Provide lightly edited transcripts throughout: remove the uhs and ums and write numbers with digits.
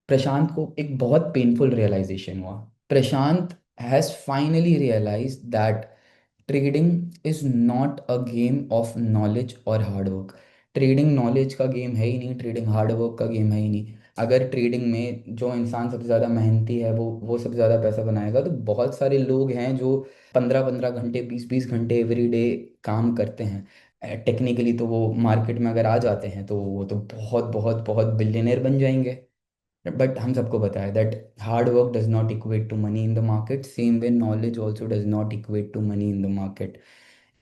प्रशांत को एक बहुत पेनफुल रियलाइजेशन हुआ। Prashant has finally realise that trading is not a game of knowledge और हार्डवर्क। ट्रेडिंग नॉलेज का गेम है ही नहीं, ट्रेडिंग हार्डवर्क का गेम है ही नहीं। अगर ट्रेडिंग में जो इंसान सबसे ज़्यादा मेहनती है वो सबसे ज़्यादा पैसा बनाएगा, तो बहुत सारे लोग हैं जो 15-15 घंटे 20-20 घंटे एवरी डे काम करते हैं। टेक्निकली तो वो मार्केट में अगर आ जाते हैं तो वो तो बहुत बहुत बहुत बिलियनर बन जाएंगे। बट हम सबको पता है that hard work does not equate to money in the market, same way knowledge also does not equate to money in the market.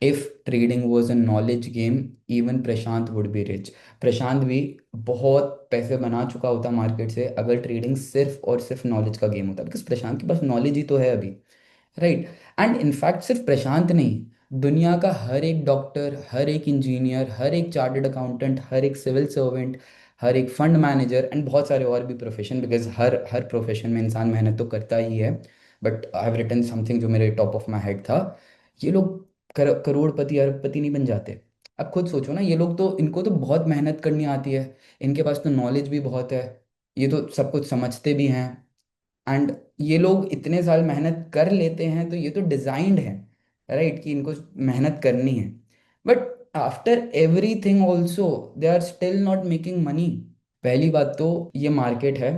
If trading was a knowledge game, even Prashant would be rich. Prashant भी बहुत पैसे बना चुका होता market से अगर trading सिर्फ और सिर्फ नॉलेज का गेम होता, बिकॉज प्रशांत के पास नॉलेज ही तो है अभी, राइट। एंड इनफैक्ट सिर्फ प्रशांत नहीं, दुनिया का हर एक डॉक्टर, हर एक इंजीनियर, हर एक चार्टर्ड अकाउंटेंट, हर एक सिविल सर्वेंट, हर एक फंड मैनेजर एंड बहुत सारे और भी प्रोफेशन, बिकॉज हर हर प्रोफेशन में इंसान मेहनत तो करता ही है। But I have written something जो मेरे टॉप ऑफ माई हेड था। ये लोग करोड़पति अरबपति नहीं बन जाते। अब खुद सोचो ना, ये लोग तो, इनको तो बहुत मेहनत करनी आती है, इनके पास तो नॉलेज भी बहुत है, ये तो सब कुछ समझते भी हैं। एंड ये लोग इतने साल मेहनत कर लेते हैं, तो ये तो डिजाइंड है, राइट, कि इनको मेहनत करनी है। But after everything also they are still not making money. पहली बात तो ये मार्केट है,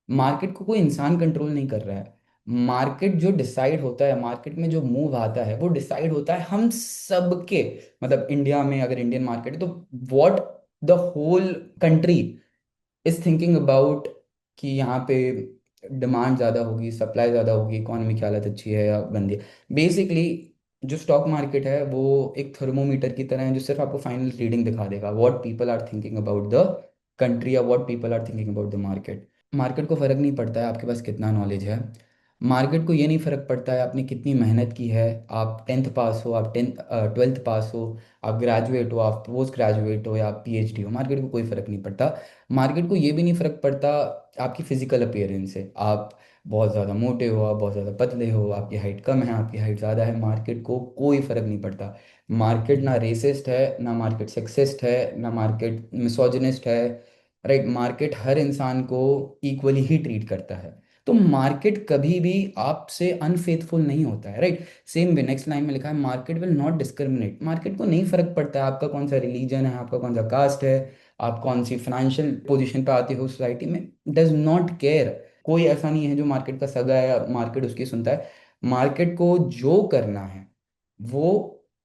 मार्केट को कोई इंसान कंट्रोल नहीं कर रहा है। मार्केट जो डिसाइड होता है, मार्केट में जो मूव आता है वो डिसाइड होता है हम सबके, मतलब इंडिया में अगर इंडियन मार्केट है तो what the whole country is thinking about, कि यहाँ पे डिमांड ज़्यादा होगी, सप्लाई ज़्यादा होगी, इकोनॉमी की हालत अच्छी है या गंदी है। बेसिकली जो स्टॉक मार्केट है वो एक थर्मोमीटर की तरह है, जो सिर्फ आपको फाइनल रीडिंग दिखा देगा what people are thinking about the country या what people are thinking about the market. Market को फ़र्क नहीं पड़ता है आपके पास कितना नॉलेज है। मार्केट को ये नहीं फ़र्क पड़ता है आपने कितनी मेहनत की है। आप 10th पास हो, आप 12th पास हो, आप ग्रेजुएट हो, आप पोस्ट ग्रेजुएट हो, या आप पीएचडी हो, मार्केट को कोई फ़र्क नहीं पड़ता। मार्केट को ये भी नहीं फ़र्क पड़ता आपकी फिजिकल अपीयरेंस से, आप बहुत ज़्यादा मोटे हो, आप बहुत ज़्यादा पतले हो, आपकी हाइट कम है, आपकी हाइट ज़्यादा है, मार्केट को कोई फ़र्क नहीं पड़ता। मार्केट ना रेसिस्ट है, ना मार्केट सेक्सिस्ट है, ना मार्केट मिसोजिनिस्ट है, राइट। मार्केट हर इंसान को इक्वली ही ट्रीट करता है। तो मार्केट कभी भी आपसे अनफेथफुल नहीं होता है, right. Same way next line में लिखा है, market will not discriminate. Market को नहीं फर्क पड़ता है आपका कौन सा रिलीजन है, आपका कौन सा कास्ट है, आप कौन सी फाइनेंशियल पोजीशन पे आते हो सोसाइटी में, डज नॉट केयर। कोई ऐसा नहीं है जो मार्केट का सगा है और मार्केट उसकी सुनता है। मार्केट को जो करना है वो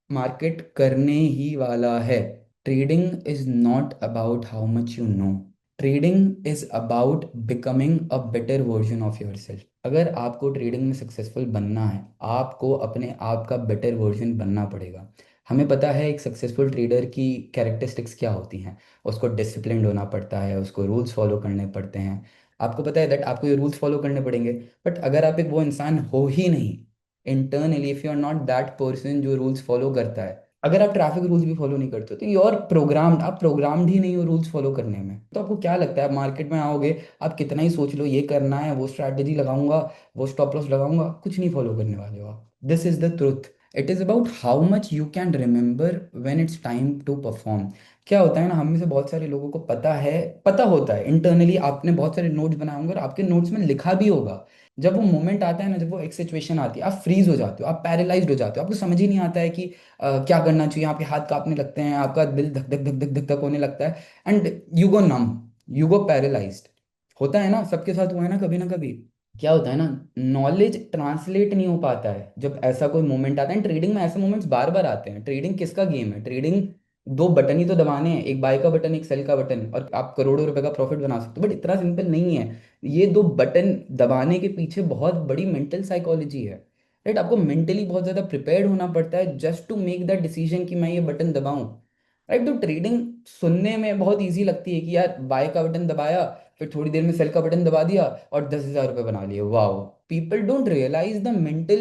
मार्केट करने ही वाला है। Trading is not about how much you know, trading is about becoming a better version of your self. अगर आपको ट्रेडिंग में सक्सेसफुल बनना है, आपको अपने आप का बेटर वर्जन बनना पड़ेगा। हमें पता है एक सक्सेसफुल ट्रेडर की कैरेक्टरिस्टिक्स क्या होती हैं। उसको डिसिप्लिन्ड होना पड़ता है, उसको रूल्स फॉलो करने पड़ते हैं। आपको पता है दैट आपको ये रूल्स फॉलो करने पड़ेंगे। बट अगर आप एक वो इंसान हो ही नहीं, internally if you are not that person जो रूल्स फॉलो करता है, अगर आप ट्रैफिक रूल्स भी फॉलो नहीं करते हो, तो योर प्रोग्राम्ड, आप प्रोग्राम्ड ही नहीं हो रूल्स फॉलो करने में। तो आपको क्या लगता है, आप मार्केट में आओगे, आप कितना ही सोच लो ये करना है, वो स्ट्रैटेजी लगाऊंगा, वो स्टॉप लॉस लगाऊंगा, कुछ नहीं फॉलो करने वाले हो आप। This is the truth. It is about how much you can remember when it's time to perform. क्या होता है ना, हम में से बहुत सारे लोगों को पता है, पता होता है इंटरनली, आपने बहुत सारे नोट्स बनाए होंगे और आपके नोट्स में लिखा भी होगा। जब वो मोमेंट आता है ना, जब वो एक सिचुएशन आती है, आप फ्रीज हो जाते हो, आप पैरालाइज्ड हो जाते हो, आपको समझ ही नहीं आता है कि क्या करना चाहिए। आपके हाथ कांपने लगते हैं, आपका दिल धक धक धक धक धक धक होने लगता है, and you go numb, you go paralysed. होता है ना, सबके साथ हुआ है ना कभी। क्या होता है ना, नॉलेज ट्रांसलेट नहीं हो पाता है जब ऐसा कोई मोमेंट आता है। ट्रेडिंग में ऐसे मोमेंट्स बार बार आते हैं। ट्रेडिंग किसका गेम है, ट्रेडिंग दो बटन ही तो दबाने हैं, एक बाय का बटन, एक सेल का बटन, और आप करोड़ों रुपए का प्रॉफिट बना सकते हो। बट इतना सिंपल नहीं है। ये दो बटन दबाने के पीछे बहुत बड़ी मेंटल साइकोलॉजी है, राइट। आपको मेंटली बहुत ज्यादा प्रिपेयर्ड होना पड़ता है just to make that decision कि मैं ये बटन दबाऊं, राइट। तो ट्रेडिंग सुनने में बहुत इजी लगती है कि यार बाय का बटन दबाया, फिर थोड़ी देर में सेल का बटन दबा दिया और 10,000 रुपये बना लिए, वाह। People don't realise the mental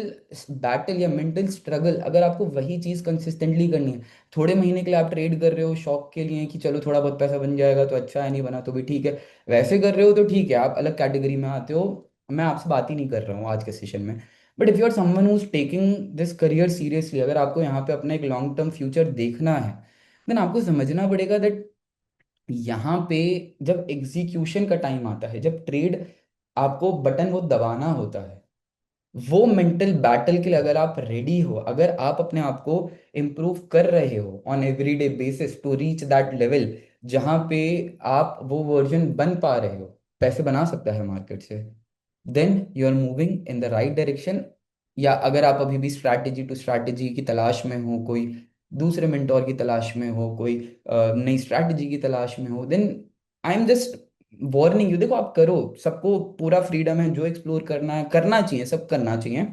battle या मेंटल स्ट्रगल। अगर आपको वही चीज कंसिस्टेंटली करनी है, थोड़े महीने के लिए आप ट्रेड कर रहे हो शौक के लिए कि चलो थोड़ा बहुत पैसा बन जाएगा तो अच्छा है, नहीं बना तो भी ठीक है, वैसे कर रहे हो तो ठीक है, आप अलग कैटेगरी में आते हो। मैं आपसे बात ही नहीं कर रहा हूँ आज के सेशन में। But if you are someone who is taking this career seriously, अगर आपको यहाँ पे अपना एक लॉन्ग टर्म फ्यूचर देखना है, देन आपको समझना पड़ेगा दैट यहाँ पे जब एग्जीक्यूशन का टाइम आता है, जब ट्रेड आपको बटन वो दबाना होता है, वो मेंटल बैटल के लिए अगर आप रेडी हो, अगर आप अपने आप को इम्प्रूव कर रहे हो on everyday basis to reach that level, जहाँ पे आप वो वर्जन बन पा रहे हो, पैसे बना सकता है मार्केट से, then you are moving in the right direction. या अगर आप अभी भी स्ट्रैटेजी टू स्ट्रैटेजी की तलाश में हो, कोई दूसरे मेंटोर की तलाश में हो, कोई नई स्ट्रैटेजी की तलाश में हो, then I am just warning you. देखो, आप करो, सबको पूरा फ्रीडम है, जो एक्सप्लोर करना है करना चाहिए, सब करना चाहिए।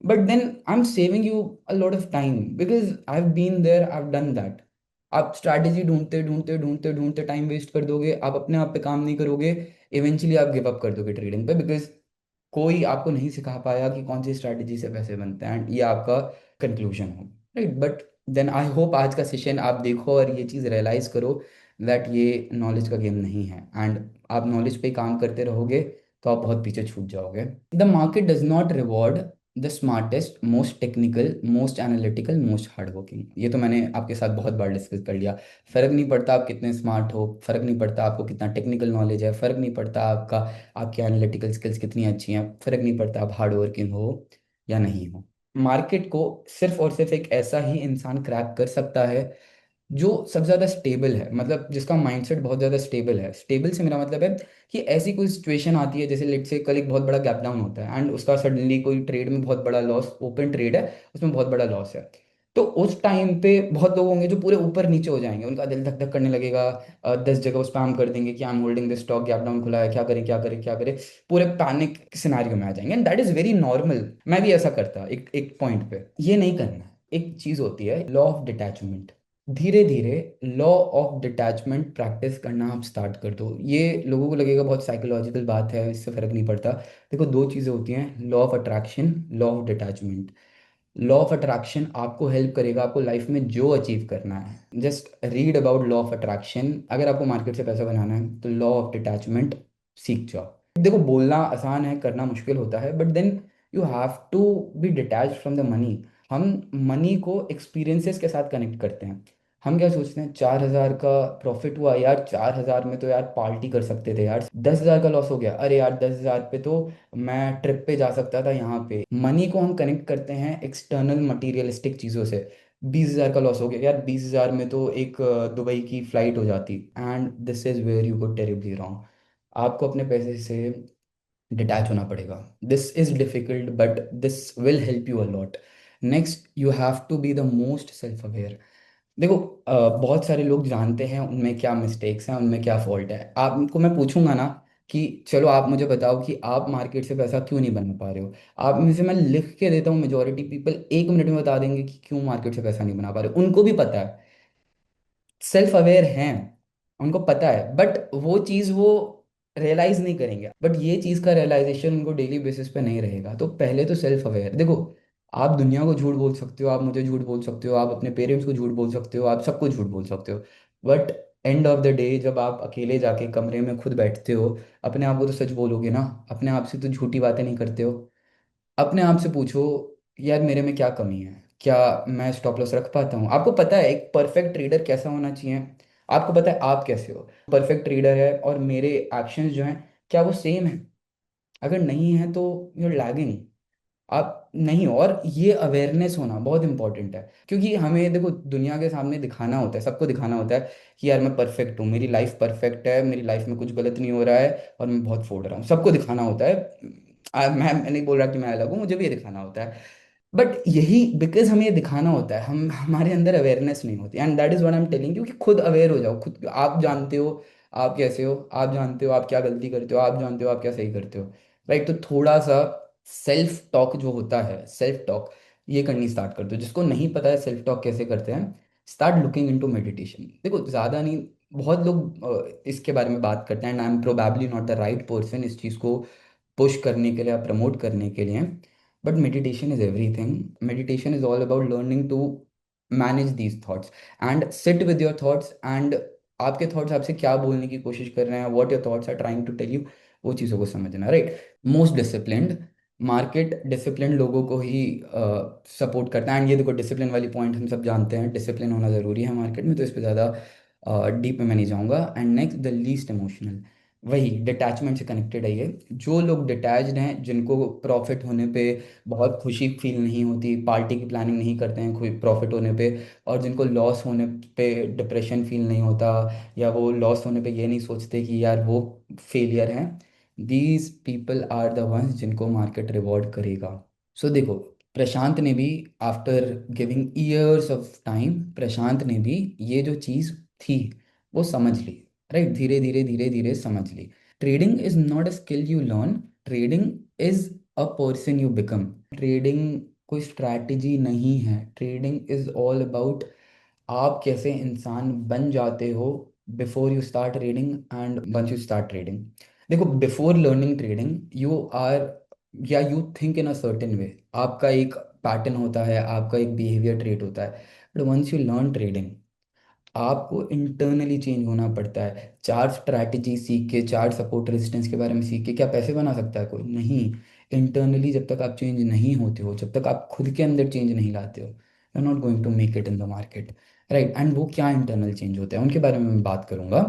But then I am saving you a lot of time, because I have been there, I have done that. आप स्ट्रैटेजी ढूंढते ढूंढते ढूंढते ढूंढते टाइम वेस्ट कर दोगे, आप अपने आप पे काम नहीं करोगे, इवेंचुअली आप गिव अप कर दोगे ट्रेडिंग पे, बिकॉज कोई आपको नहीं सिखा पाया कि कौन सी स्ट्रैटेजी से पैसे बनते हैं, ये आपका कंक्लूजन हो, right. But then I hope आज का सेशन आप देखो और ये चीज़ रियलाइज करो दैट ये नॉलेज का गेम नहीं है, एंड आप नॉलेज पे काम करते रहोगे तो आप बहुत पीछे छूट जाओगे। The market does not reward the smartest, most technical, most analytical, most hard working. ये तो मैंने आपके साथ बहुत बार डिस्कस कर लिया। फर्क नहीं पड़ता आप कितने स्मार्ट हो, फर्क नहीं पड़ता आपको कितना टेक्निकल नॉलेज है, फर्क नहीं पड़ता आपका आपकी एनालिटिकल स्किल्स कितनी अच्छी हैं, फर्क नहीं पड़ता आप हार्ड वर्किंग हो या नहीं हो। मार्केट को सिर्फ और सिर्फ एक ऐसा ही इंसान क्रैक कर सकता है जो सबसे ज्यादा स्टेबल है, मतलब जिसका माइंडसेट बहुत ज्यादा स्टेबल है। स्टेबल से मेरा मतलब है कि ऐसी कोई सिचुएशन आती है, जैसे लेट से कल एक बहुत बड़ा गैप डाउन होता है एंड उसका सडनली कोई ट्रेड में बहुत बड़ा लॉस, ओपन ट्रेड है, उसमें बहुत बड़ा लॉस है। तो उस टाइम पे बहुत लोग होंगे जो पूरे ऊपर नीचे हो जाएंगे, उनका दिल धक धक करने लगेगा, 10 जगह उस स्पैम कर देंगे कि I am holding this stock, gap down खुला है, क्या करें क्या करें क्या करें, पूरे पैनिक सिनारियो में आ जाएंगे, and that is very normal. मैं भी ऐसा करता एक एक पॉइंट पे, ये नहीं करना है। एक चीज होती है लॉ ऑफ डिटैचमेंट। धीरे धीरे लॉ ऑफ डिटैचमेंट प्रैक्टिस करना आप स्टार्ट कर दो। ये लोगों को लगेगा बहुत साइकोलॉजिकल बात है, इससे फर्क नहीं पड़ता। देखो, दो चीज़ें होती हैं, law of attraction, law of detachment. Law of attraction आपको हेल्प करेगा, आपको लाइफ में जो अचीव करना है, just read about law of attraction. अगर आपको मार्केट से पैसा बनाना है तो लॉ ऑफ डिटैचमेंट सीख जाओ। देखो, बोलना आसान है, करना मुश्किल होता है, but then you have to be detach from the money. हम मनी को एक्सपीरियंसेस के साथ कनेक्ट करते हैं। हम क्या सोचते हैं, 4,000 का प्रॉफिट हुआ यार, 4,000 में तो यार पार्टी कर सकते थे यार, 10,000 का लॉस हो गया, अरे यार 10,000 पे तो मैं ट्रिप पे जा सकता था। यहाँ पे मनी को हम कनेक्ट करते हैं एक्सटर्नल मटीरियलिस्टिक चीज़ों से। 20,000 का लॉस हो गया यार, 20,000 में तो एक दुबई की फ्लाइट हो जाती, and this is where you go terribly wrong. आपको अपने पैसे से डिटैच होना पड़ेगा। This is difficult but this will help you a lot. Next, you have to be the most self aware. देखो, बहुत सारे लोग जानते हैं उनमें क्या मिस्टेक्स हैं, उनमें क्या फॉल्ट है। आपको मैं पूछूंगा ना कि चलो आप मुझे बताओ कि आप मार्केट से पैसा क्यों नहीं बना पा रहे हो, आप में से मैं लिख के देता हूँ, मेजोरिटी पीपल 1 मिनट में बता देंगे कि क्यों मार्केट से पैसा नहीं बना पा रहे। उनको भी पता है, सेल्फ अवेयर हैं, उनको पता है, बट वो चीज़ वो रियलाइज नहीं करेंगे। बट ये चीज़ का रियलाइजेशन उनको डेली बेसिस पे नहीं रहेगा। तो पहले तो सेल्फ अवेयर। देखो, आप दुनिया को झूठ बोल सकते हो, आप मुझे झूठ बोल सकते हो, आप अपने पेरेंट्स को झूठ बोल सकते हो, आप सबको झूठ बोल सकते हो, but end of the day जब आप अकेले जाके कमरे में खुद बैठते हो, अपने आप को तो सच बोलोगे ना। अपने आप से तो झूठी बातें नहीं करते हो। अपने आप से पूछो, यार मेरे में क्या कमी है, क्या मैं स्टॉप लॉस रख पाता हूँ। आपको पता है एक परफेक्ट ट्रेडर कैसा होना चाहिए, आपको पता है आप कैसे हो। परफेक्ट ट्रेडर है और मेरे एक्शंस जो हैं, क्या वो सेम है? अगर नहीं है तो यू आर लैगिंग, आप नहीं हो। और ये अवेयरनेस होना बहुत इंपॉर्टेंट है, क्योंकि हमें देखो दुनिया के सामने दिखाना होता है, सबको दिखाना होता है कि यार मैं परफेक्ट हूँ, मेरी लाइफ परफेक्ट है, मेरी लाइफ में कुछ गलत नहीं हो रहा है और मैं बहुत फोड़ रहा हूँ, सबको दिखाना होता है। मैं नहीं बोल रहा कि मैं अलग हूँ, मुझे भी ये दिखाना होता है। बट यही बिकॉज हमें ये दिखाना होता है, हम हमारे अंदर अवेयरनेस नहीं होती, and that is what I am telling you कि खुद अवेयर हो जाओ। खुद आप जानते हो आप कैसे हो, आप जानते हो आप क्या गलती करते हो, आप जानते हो आप क्या सही करते हो, राइट। तो थोड़ा सा सेल्फ टॉक जो होता है, सेल्फ टॉक ये करनी स्टार्ट कर दो। जिसको नहीं पता है सेल्फ टॉक कैसे करते हैं, स्टार्ट लुकिंग इनटू मेडिटेशन। देखो, ज़्यादा नहीं, बहुत लोग इसके बारे में बात करते हैं, and I am probably not the right person इस चीज़ को पुश करने के लिए या प्रमोट करने के लिए। But meditation is everything. Meditation is all about learning to manage these thoughts and sit with your thoughts, and आपके थॉट्स आपसे क्या बोलने की कोशिश कर रहे हैं, what your thoughts are trying to tell you, वो चीज़ों को समझना, right. Most disciplined market discipline लोगों को ही सपोर्ट करता है, एंड ये देखो डिसिप्लिन वाली पॉइंट हम सब जानते हैं, डिसिप्लिन होना ज़रूरी है मार्केट में, तो इस पर ज़्यादा डीप में मैं नहीं जाऊंगा। And next, the least emotional, वही डिटैचमेंट से कनेक्टेड है ये। जो लोग डिटैच्ड हैं, जिनको प्रॉफिट होने पे बहुत खुशी फील नहीं होती, पार्टी की प्लानिंग नहीं करते हैं कोई प्रॉफिट होने पे, और जिनको लॉस होने पे डिप्रेशन फील नहीं होता, या वो लॉस होने पे ये नहीं सोचते कि यार वो फेलियर हैं, these people are the ones जिनको मार्केट रिवॉर्ड करेगा। सो देखो, प्रशांत ने भी, after giving years of time, Prashant ने भी ये जो चीज़ थी वो समझ ली। राइट, धीरे धीरे धीरे धीरे समझ ली। Trading is not a skill you learn, trading is a person you become. Trading कोई स्ट्रैटेजी नहीं है, ट्रेडिंग इज ऑल अबाउट आप कैसे इंसान बन जाते हो before you start trading and once you start trading. देखो, before learning trading you are, या you think in a certain way, आपका एक पैटर्न होता है, आपका एक बिहेवियर ट्रेट होता है। But once you learn trading, आपको इंटरनली चेंज होना पड़ता है। चार स्ट्रैटेजी सीख के, चार सपोर्ट रेजिस्टेंस के बारे में सीख के क्या पैसे बना सकता है कोई? नहीं। इंटरनली जब तक आप चेंज नहीं होते हो, जब तक आप खुद के अंदर चेंज नहीं लाते हो, you are not going to make it in the market. Right, and वो क्या इंटरनल चेंज होते हैं उनके बारे में मैं बात करूंगा।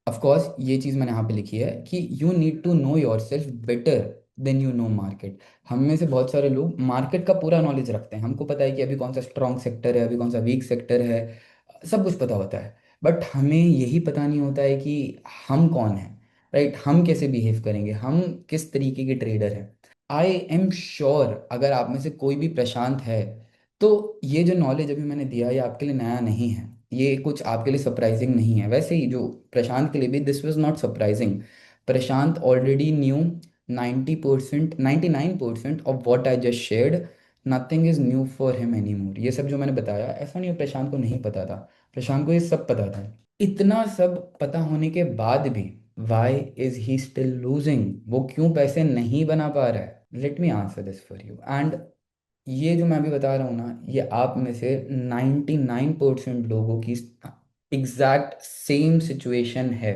ऑफ कोर्स ये चीज़ मैंने यहाँ पे लिखी है कि you need to know yourself better than you know market. हम में से बहुत सारे लोग मार्केट का पूरा नॉलेज रखते हैं, हमको पता है कि अभी कौन सा स्ट्रॉन्ग सेक्टर है, अभी कौन सा वीक सेक्टर है, सब कुछ पता होता है। बट हमें यही पता नहीं होता है कि हम कौन हैं। राइट, हम कैसे बिहेव करेंगे, हम किस तरीके के ट्रेडर हैं। आई एम श्योर अगर आप में से कोई भी प्रशांत है, तो ये जो नॉलेज अभी मैंने दिया ये आपके लिए नया नहीं है, ये कुछ आपके लिए सरप्राइजिंग नहीं है। वैसे ही जो प्रशांत के लिए भी this was not surprising. Prashant already knew 90%, 99% of what I just shared. Nothing is new for him any more. ये सब जो मैंने बताया, ऐसा नहीं है प्रशांत को नहीं पता था, प्रशांत को ये सब पता था। इतना सब पता होने के बाद भी why is he still losing, वो क्यों पैसे नहीं बना पा रहा है? Let me answer this for you. And ये जो मैं अभी बता रहा हूँ ना, ये आप में से 99% लोगों की एग्जैक्ट सेम सिचुएशन है।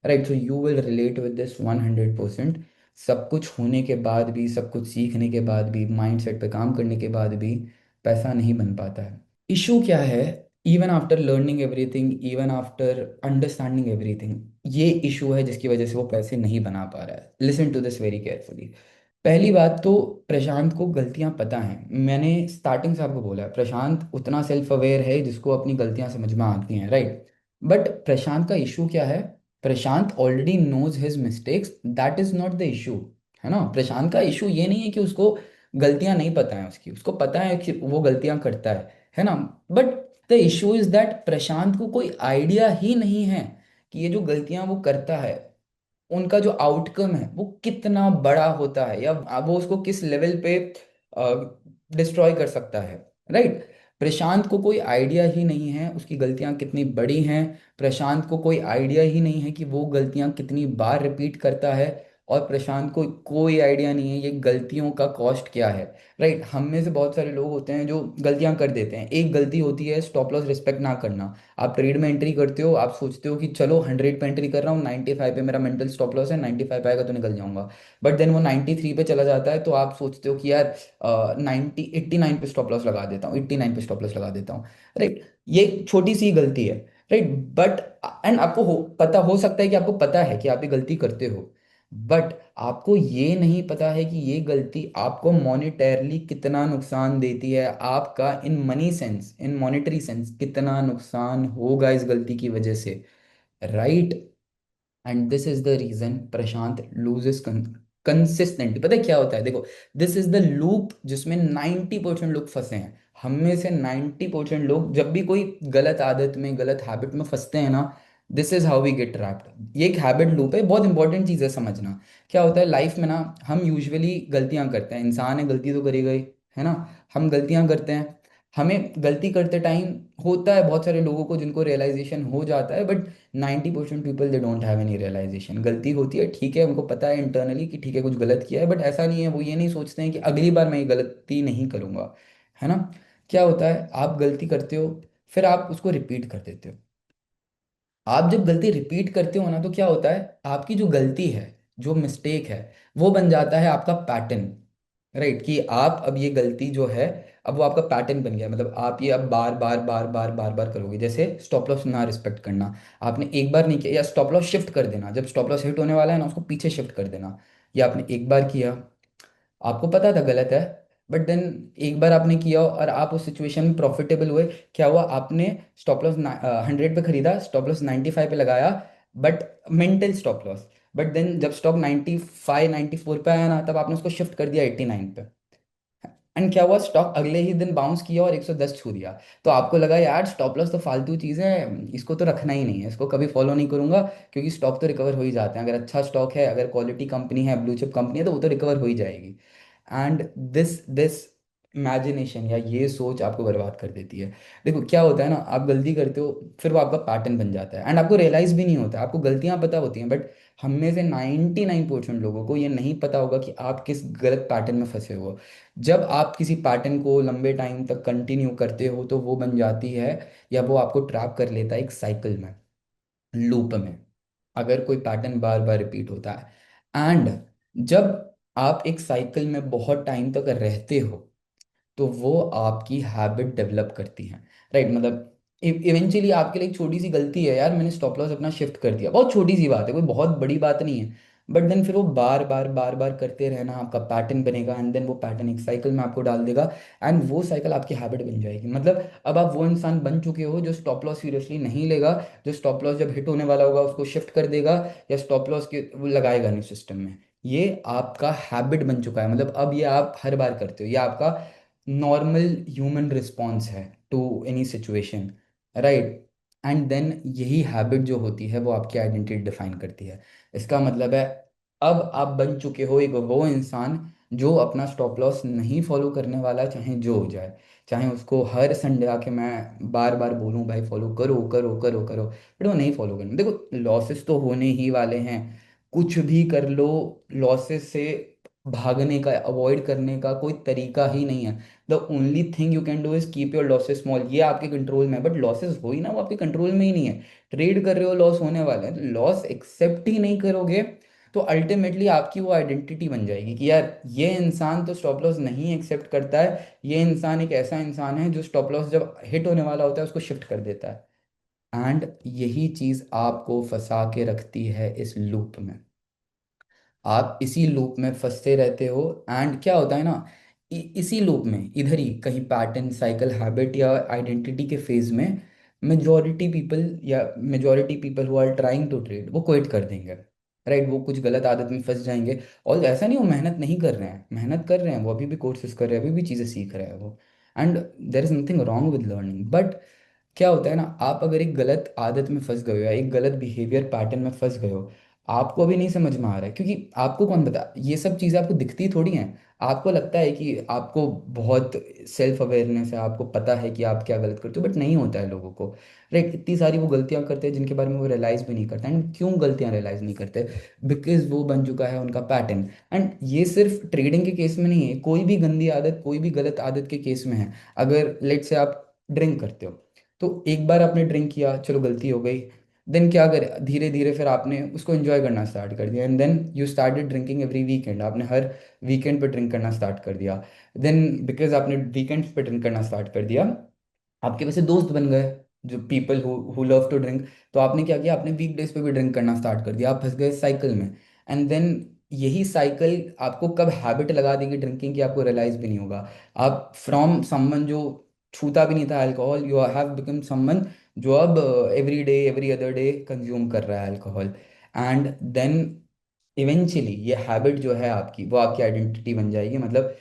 Right, so you will relate with this 100%। सब कुछ होने के बाद भी, सब कुछ सीखने के बाद भी, माइंडसेट पे काम करने के बाद भी पैसा नहीं बन पाता है। इशू क्या है? Even after learning everything, even after understanding everything, ये इशू है जिसकी वजह से वो पैसे नहीं बना पा रहा है। Listen to this very carefully. पहली बात तो, प्रशांत को गलतियां पता हैं। मैंने स्टार्टिंग से आपको बोला है, प्रशांत उतना सेल्फ अवेयर है जिसको अपनी गलतियां समझ में आती हैं। राइट, बट प्रशांत का इशू क्या है? Prashant already knows his mistakes, that is not the issue. है ना, प्रशांत का इशू ये नहीं है कि उसको गलतियां नहीं पता है, उसकी उसको पता है कि वो गलतियां करता है ना। But the issue is that Prashant को कोई आइडिया ही नहीं है कि ये जो गलतियां वो करता है, उनका जो आउटकम है वो कितना बड़ा होता है, या वो उसको किस लेवल पे डिस्ट्रॉय कर सकता है। राइट, प्रशांत को कोई आइडिया ही नहीं है उसकी गलतियां कितनी बड़ी हैं। प्रशांत को कोई आइडिया ही नहीं है कि वो गलतियां कितनी बार रिपीट करता है। और प्रशांत को कोई आइडिया नहीं है ये गलतियों का कॉस्ट क्या है। राइट, हम में से बहुत सारे लोग होते हैं जो गलतियां कर देते हैं। एक गलती होती है स्टॉप लॉस रिस्पेक्ट ना करना। आप ट्रेड में एंट्री करते हो, आप सोचते हो कि चलो 100 पे एंट्री कर रहा हूँ, 95 पे मेरा मेंटल स्टॉप लॉस है, 95 आएगा तो निकल जाऊंगा। बट देन वो 93 पे चला जाता है, तो आप सोचते हो कि यार 89 पे स्टॉप लॉस लगा देता हूँ, 89 पे स्टॉप लॉस लगा देता हूँ। राइट, ये एक छोटी सी गलती है। राइट, बट एंड आपको पता हो सकता है कि आपको पता है कि आप ये गलती करते हो, बट आपको ये नहीं पता है कि ये गलती आपको मॉनेटरली कितना नुकसान देती है, आपका in money sense, in monetary sense कितना नुकसान होगा इस गलती की वजह से। Right, and this is the reason Prashant loses consistently. पता है क्या होता है? देखो, दिस इज द लूप जिसमें 90% लोग फंसे हैं। हम में से 90% लोग जब भी कोई गलत आदत में, गलत हैबिट में फंसते हैं ना, this is how we get trapped. ये एक हैबिट लूप है, बहुत इंपॉर्टेंट चीज़ है समझना। क्या होता है लाइफ में ना, हम यूजुअली गलतियां करते हैं, इंसान है गलती तो करेगा ही, है ना। हम गलतियां करते हैं, हमें गलती करते टाइम होता है बहुत सारे लोगों को जिनको रियलाइजेशन हो जाता है, but 90% people they don't have any realisation. गलती होती है, ठीक है, उनको पता है इंटरनली कि ठीक है कुछ गलत किया है, बट ऐसा नहीं है, वो ये नहीं सोचते हैं कि अगली बार मैं ये गलती नहीं करूंगा। है ना। क्या होता है, आप गलती करते हो, फिर आप उसको रिपीट कर देते हो। आप जब गलती रिपीट करते हो ना, तो क्या होता है, आपकी जो गलती है, जो मिस्टेक है, वो बन जाता है आपका पैटर्न। राइट, कि आप अब ये गलती जो है, अब वो आपका पैटर्न बन गया, मतलब आप ये अब बार बार बार बार बार बार करोगे। जैसे स्टॉप लॉस ना रिस्पेक्ट करना, आपने एक बार नहीं किया, या स्टॉप लॉस शिफ्ट कर देना, जब स्टॉप लॉस हिट होने वाला है ना उसको पीछे शिफ्ट कर देना। ये आपने एक बार किया, आपको पता था गलत है, बट देन एक बार आपने किया और आप उस सिचुएशन में प्रॉफिटेबल हुए। क्या हुआ, आपने स्टॉप लॉस 100 पे खरीदा, स्टॉप लॉस 95 पे लगाया, but mental stop loss. But then जब स्टॉक 95 94 पे आया ना, तब आपने उसको शिफ्ट कर दिया 89 पे। एंड क्या हुआ, स्टॉक अगले ही दिन बाउंस किया और 110 छू दिया। तो आपको लगा यार स्टॉप लॉस तो फालतू चीज़ है, इसको तो रखना ही नहीं है, इसको कभी फॉलो नहीं करूंगा, क्योंकि स्टॉक तो रिकवर हो ही जाते हैं, अगर अच्छा स्टॉक है, अगर क्वालिटी कंपनी है, ब्लू चिप कंपनी है, तो वो तो रिकवर हो ही जाएगी। एंड दिस इमेजिनेशन या ये सोच आपको बर्बाद कर देती है। देखो क्या होता है ना, आप गलती करते हो, फिर वो आपका पैटर्न बन जाता है, एंड आपको रियलाइज भी नहीं होता, आपको गलतियां पता होती हैं, बट हम में से 99% लोगों को ये नहीं पता होगा कि आप किस गलत पैटर्न में फंसे हो। जब आप किसी पैटर्न को लंबे टाइम तक कंटिन्यू करते हो, तो वो बन जाती है, या वो आपको ट्रैप कर लेता है एक साइकिल में, लूप में। अगर कोई पैटर्न बार बार रिपीट होता है, एंड जब आप एक साइकिल में बहुत टाइम तक रहते हो, तो वो आपकी हैबिट डेवलप करती हैं। राइट, मतलब इवेंचुअली आपके लिए एक छोटी सी गलती है यार, मैंने स्टॉप लॉस अपना शिफ्ट कर दिया, बहुत छोटी सी बात है, कोई बहुत बड़ी बात नहीं है, बट देन फिर वो बार बार बार बार करते रहना आपका पैटर्न बनेगा, एंड देन वो पैटर्न एक साइकिल में आपको डाल देगा, एंड वो साइकिल आपकी हैबिट बन जाएगी। मतलब अब आप वो इंसान बन चुके हो जो स्टॉप लॉस सीरियसली नहीं लेगा, जो स्टॉप लॉस जब हिट होने वाला होगा उसको शिफ्ट कर देगा, या स्टॉप लॉस के वो लगाएगा नहीं सिस्टम में। ये आपका हैबिट बन चुका है, मतलब अब ये आप हर बार करते हो, ये आपका नॉर्मल ह्यूमन रिस्पॉन्स है to any situation. Right, and then यही हैबिट जो होती है वो आपकी आइडेंटिटी डिफाइन करती है। इसका मतलब है अब आप बन चुके हो एक वो इंसान जो अपना स्टॉप लॉस नहीं फॉलो करने वाला, चाहे जो हो जाए, चाहे उसको हर संडे आके मैं बार बार बोलूं भाई फॉलो करो करो करो करो, बट वो नहीं फॉलो करना। देखो लॉसेस तो होने ही वाले हैं, कुछ भी कर लो, लॉसेस से भागने का, अवॉइड करने का कोई तरीका ही नहीं है। The only thing you can do is keep your losses small, ये आपके कंट्रोल में है, बट लॉसेस हो ही ना, वो आपके कंट्रोल में ही नहीं है। ट्रेड कर रहे हो, लॉस होने वाला है, लॉस एक्सेप्ट ही नहीं करोगे, तो अल्टीमेटली आपकी वो आइडेंटिटी बन जाएगी कि यार ये इंसान तो स्टॉप लॉस नहीं एक्सेप्ट करता है, ये इंसान एक ऐसा इंसान है जो स्टॉप लॉस जब हिट होने वाला होता है उसको शिफ्ट कर देता है। एंड यही चीज आपको फंसा के रखती है इस लूप में, आप इसी लूप में फंसते रहते हो। एंड क्या होता है ना, इसी लूप में इधर ही कहीं पैटर्न, साइकिल, हैबिट या आइडेंटिटी के फेज में majority people who are trying to trade वो क्विट कर देंगे। राइट, वो कुछ गलत आदत में फंस जाएंगे। और ऐसा नहीं वो मेहनत नहीं कर रहे हैं, मेहनत कर रहे हैं, वो अभी भी कोर्सेज कर रहे हैं, अभी भी चीज़ें सीख रहे हैं वो, and there is nothing wrong with learning. But क्या होता है ना, आप अगर एक गलत आदत में फंस गए हो या एक गलत बिहेवियर पैटर्न में फंस गए हो, आपको अभी नहीं समझ में आ रहा है, क्योंकि आपको कौन बता, ये सब चीज़ें आपको दिखती थोड़ी हैं। आपको लगता है कि आपको बहुत सेल्फ अवेयरनेस है, आपको पता है कि आप क्या गलत करते हो, बट नहीं होता है लोगों को। राइट, इतनी सारी वो गलतियां करते हैं जिनके बारे में वो रियलाइज भी नहीं करते। एंड क्यों गलतियां रियलाइज नहीं करते, बिकॉज वो बन चुका है उनका पैटर्न। एंड ये सिर्फ ट्रेडिंग के केस में नहीं है, कोई भी गंदी आदत, कोई भी गलत आदत के केस में है। अगर लेट से आप ड्रिंक करते हो, तो एक बार आपने ड्रिंक किया, चलो गलती हो गई, देन क्या करे, धीरे धीरे फिर आपने उसको एंजॉय करना स्टार्ट कर दिया, and then you started drinking every weekend, आपने हर वीकेंड पे ड्रिंक करना स्टार्ट कर दिया। देन बिकॉज आपने वीकेंड्स पे ड्रिंक करना स्टार्ट कर दिया, आपके वैसे दोस्त बन गए जो people who love to drink, तो आपने क्या किया, आपने वीक डेज पे भी ड्रिंक करना स्टार्ट कर दिया, आप फंस गए साइकिल में। एंड देन यही साइकिल आपको कब हैबिट लगा देगी ड्रिंकिंग की, आपको रियलाइज भी नहीं होगा। आप फ्रॉम समवन जो छूता भी नहीं था alcohol, you have become someone जो अब every day every other day consume कर रहा है अल्कोहल। एंड देन इवेंचुअली ये हैबिट जो है आपकी, वो आपकी आइडेंटिटी बन जाएगी। मतलब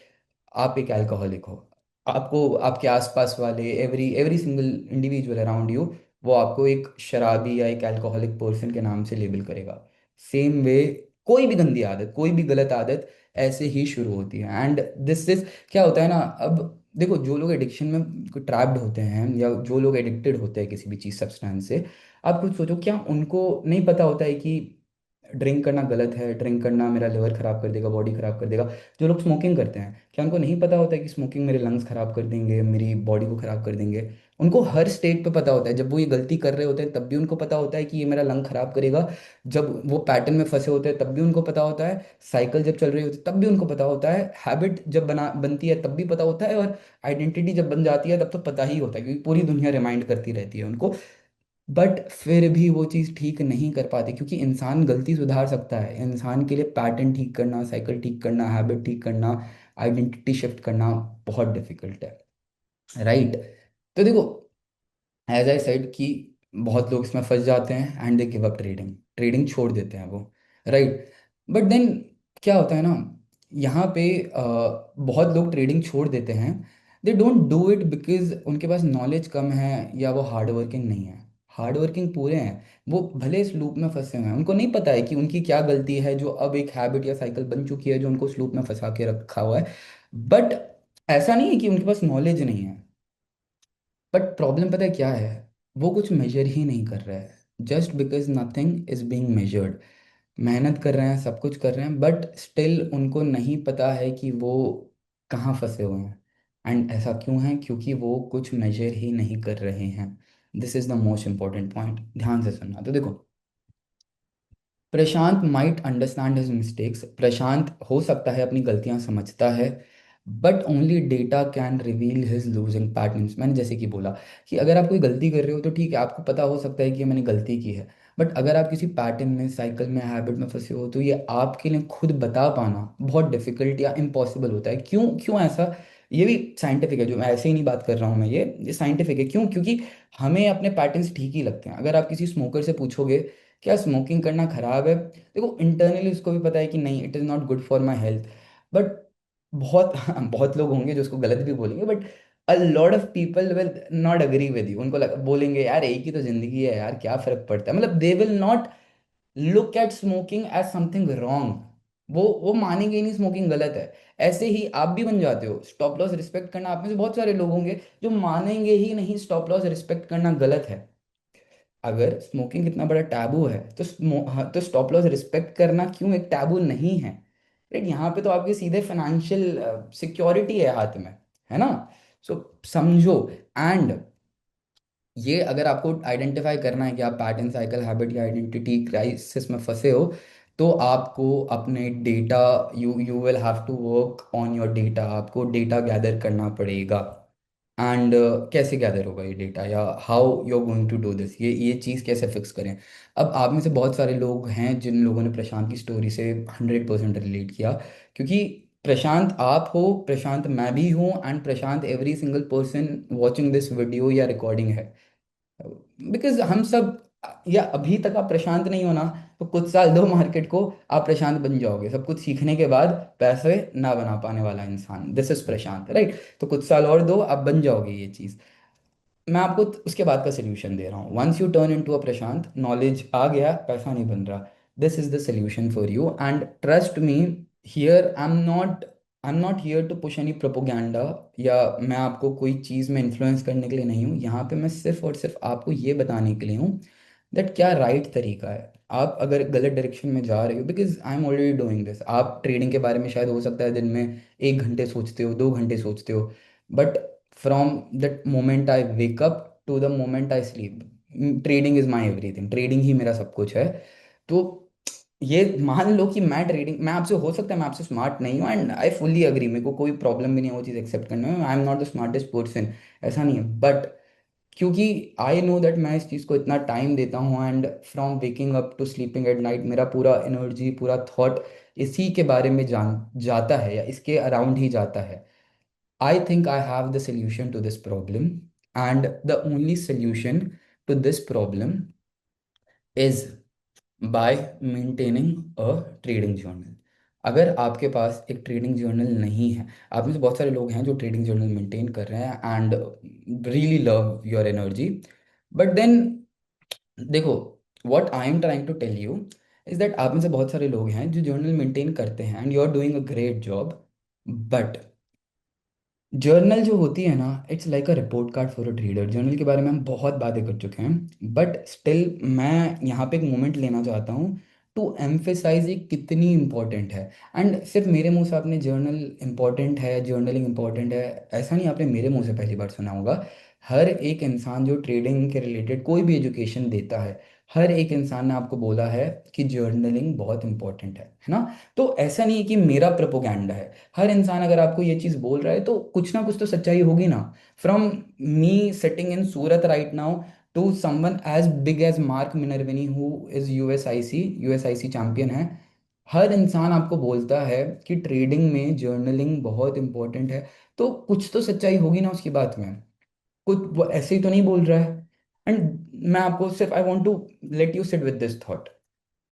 आप एक अल्कोहलिक हो, आपको आपके आसपास वाले every every single individual around you, वो आपको एक शराबी या एक अल्कोहलिक पर्सन के नाम से लेबल करेगा। सेम वे कोई भी गंदी आदत, कोई भी गलत आदत ऐसे ही शुरू होती है। एंड दिस इज क्या होता है ना, अब देखो जो लोग एडिक्शन में ट्रैप्ड होते हैं, या जो लोग एडिक्टेड होते हैं किसी भी चीज सब्सटेंस से, आप कुछ सोचो, क्या उनको नहीं पता होता है कि ड्रिंक करना गलत है, ड्रिंक करना मेरा लिवर खराब कर देगा, बॉडी खराब कर देगा। जो लोग स्मोकिंग करते हैं, क्या उनको नहीं पता होता है कि स्मोकिंग मेरे लंग्स खराब कर देंगे, मेरी बॉडी को खराब कर देंगे। उनको हर स्टेट पे पता होता है, जब वो ये गलती कर रहे होते हैं तब भी उनको पता होता है कि ये मेरा लंग खराब करेगा, जब वो पैटर्न में फंसे होते हैं तब भी उनको पता होता है, साइकिल जब चल रही होती है तब भी उनको पता होता है, हैबिट जब बनती है तब भी पता होता है, और आइडेंटिटी जब बन जाती है तब तो पता ही होता है, क्योंकि पूरी दुनिया रिमाइंड करती रहती है उनको। बट फिर भी वो चीज़ ठीक नहीं कर पाते, क्योंकि इंसान गलती सुधार सकता है, इंसान के लिए पैटर्न ठीक करना, साइकिल ठीक करना, हैबिट ठीक करना, आइडेंटिटी शिफ्ट करना बहुत डिफिकल्ट है, राइट? तो देखो, एज आई सेड कि बहुत लोग इसमें फंस जाते हैं and they give up trading, trading छोड़ देते हैं वो, राइट? बट देन क्या होता है ना, यहाँ पे बहुत लोग ट्रेडिंग छोड़ देते हैं, they don't do it because उनके पास नॉलेज कम है या वो हार्ड वर्किंग नहीं है। हार्ड वर्किंग पूरे हैं, वो भले इस लूप में फंसे हुए हैं, उनको नहीं पता है कि उनकी क्या गलती है जो अब एक हैबिट या साइकिल बन चुकी है जो उनको उस लूप में फंसा के रखा हुआ है। बट ऐसा नहीं है कि उनके पास नॉलेज नहीं है, बट प्रॉब्लम पता है क्या है, वो कुछ मेजर ही नहीं कर रहा है, just because nothing is being measured. मेहनत कर रहे हैं, सब कुछ कर रहे हैं, बट स्टिल उनको नहीं पता है कि वो कहाँ फंसे हुए हैं। एंड ऐसा क्यों है? क्योंकि वो कुछ मेजर ही नहीं कर रहे हैं। This is the most important point, ध्यान से सुनना। तो देखो, प्रशांत माइट अंडरस्टैंड हिज मिस्टेक्स, प्रशांत हो सकता है अपनी गलतियां समझता है, but only data can reveal his losing patterns. मैंने जैसे कि बोला कि अगर आप कोई गलती कर रहे हो तो ठीक है, आपको पता हो सकता है कि ये मैंने गलती की है, बट अगर आप किसी पैटर्न में, साइकिल में, हैबिट में फंसे हो तो ये आपके लिए खुद बता पाना बहुत डिफिकल्ट या इम्पॉसिबल होता है। क्यों? क्यों ऐसा? ये भी साइंटिफिक है, जो मैं ऐसे ही नहीं बात कर रहा हूँ मैं, ये साइंटिफिक है। क्यों? क्योंकि हमें अपने पैटर्न्स ठीक ही लगते हैं। अगर आप किसी स्मोकर से पूछोगे क्या स्मोकिंग करना खराब है, देखो इंटरनली उसको भी पता है कि नहीं, it is not good for my health, but बहुत बहुत लोग होंगे जो उसको गलत भी बोलेंगे, but a lot of people will not agree with you. उनको बोलेंगे यार एक ही तो जिंदगी है यार, क्या फर्क पड़ता है, मतलब they will not look at smoking as something wrong. वो मानेंगे ही नहीं स्मोकिंग गलत है। ऐसे ही आप भी बन जाते हो, स्टॉप लॉस रिस्पेक्ट करना, आप में से बहुत सारे लोग होंगे जो मानेंगे ही नहीं स्टॉप लॉस रिस्पेक्ट करना गलत है। अगर स्मोकिंग इतना बड़ा टैबू है तो हाँ, तो स्टॉप लॉस रिस्पेक्ट करना क्यों एक टैबू नहीं है? राइट, यहाँ पे तो आपके सीधे फाइनेंशियल सिक्योरिटी है हाथ में, है ना? सो समझो। एंड ये अगर आपको आइडेंटिफाई करना है कि आप पैटर्न, साइकिल, हैबिट या आइडेंटिटी क्राइसिस में फंसे हो, तो आपको अपने data, you you will have to work on your data, आपको डेटा गैदर करना पड़ेगा। एंड कैसे गैदर होगा ये डेटा, या how you are going to do this, ये चीज़ कैसे फिक्स करें? अब आप में से बहुत सारे लोग हैं जिन लोगों ने प्रशांत की स्टोरी से 100% रिलेट किया, क्योंकि प्रशांत आप हो, प्रशांत मैं भी हूँ, and Prashant every single person watching this video या रिकॉर्डिंग है। बिकॉज हम सब, या अभी तक आप प्रशांत नहीं हो ना, तो कुछ साल दो मार्केट को, आप प्रशांत बन जाओगे। सब कुछ सीखने के बाद पैसे ना बना पाने वाला इंसान, दिस इज प्रशांत, राइट? तो कुछ साल और दो, आप बन जाओगे ये चीज़। मैं आपको उसके बाद का सोल्यूशन दे रहा हूँ। Once you turn into a Prashant, knowledge आ गया, पैसा नहीं बन रहा, this is the solution for you, and trust me, here I am not here to push any propaganda, या मैं आपको कोई चीज़ में इन्फ्लुएंस करने के लिए नहीं हूँ यहाँ पे। मैं सिर्फ और सिर्फ आपको ये बताने के लिए हूँ दैट क्या राइट तरीका है। आप अगर गलत डायरेक्शन में जा रहे हो, because I am already doing this, आप ट्रेडिंग के बारे में शायद हो सकता है दिन में 1 घंटे सोचते हो, 2 घंटे सोचते हो, but from that moment I wake up to the moment I sleep, trading is my everything, trading ही मेरा सब कुछ है। तो ये मान लो कि मैं ट्रेडिंग, मैं आपसे, हो सकता है मैं आपसे स्मार्ट नहीं हूँ, एंड आई फुल्ली अग्री, मेरे को कोई प्रॉब्लम भी नहीं है वो चीज़ एक्सेप्ट करने में, आई am not the smartest person, ऐसा नहीं है, बट क्योंकि आई नो दैट मैं इस चीज़ को इतना टाइम देता हूँ, and from waking up to sleeping at night मेरा पूरा एनर्जी, पूरा थॉट इसी के बारे में जान जाता है, या इसके अराउंड ही जाता है। I think I have the solution to this problem, and the only solution to this problem is by maintaining a trading journal. अगर आपके पास एक ट्रेडिंग जर्नल नहीं है, आप में से बहुत सारे लोग हैं जो ट्रेडिंग जर्नल मेंटेन कर रहे हैं and really love your energy, but then देखो, what I am trying to tell you is that आप में से बहुत सारे लोग हैं जो जर्नल मेंटेन करते हैं and you are doing a great job, but journal जो होती है ना, it's like a report card for a trader. Journal के बारे में हम बहुत बातें कर चुके हैं, बट स्टिल मैं यहाँ पे एक मोमेंट लेना चाहता हूँ टू एम्फेसाइज ये कितनी इंपॉर्टेंट है। एंड सिर्फ मेरे मुंह से आपने जर्नल इंपॉर्टेंट है, जर्नलिंग इंपॉर्टेंट है, ऐसा नहीं आपने मेरे मुंह से पहली बार सुना होगा। हर एक इंसान जो ट्रेडिंग के रिलेटेड कोई भी एजुकेशन देता है, हर एक इंसान ने आपको बोला है कि जर्नलिंग बहुत इंपॉर्टेंट है ना। तो ऐसा नहीं है कि मेरा प्रोपोगंडा है। हर इंसान अगर आपको ये चीज़ बोल रहा है तो कुछ ना कुछ तो सच्चाई होगी ना। From me sitting in Surat right now to someone as big as Mark Minervini who is USIC champion है, हर इंसान आपको बोलता है कि ट्रेडिंग में जर्नलिंग बहुत इंपॉर्टेंट है। तो कुछ तो सच्चाई होगी ना उसकी बात में। कुछ वो ऐसे ही तो नहीं बोल रहा है। एंड मैं आपको सिर्फ I want to let you sit with this thought.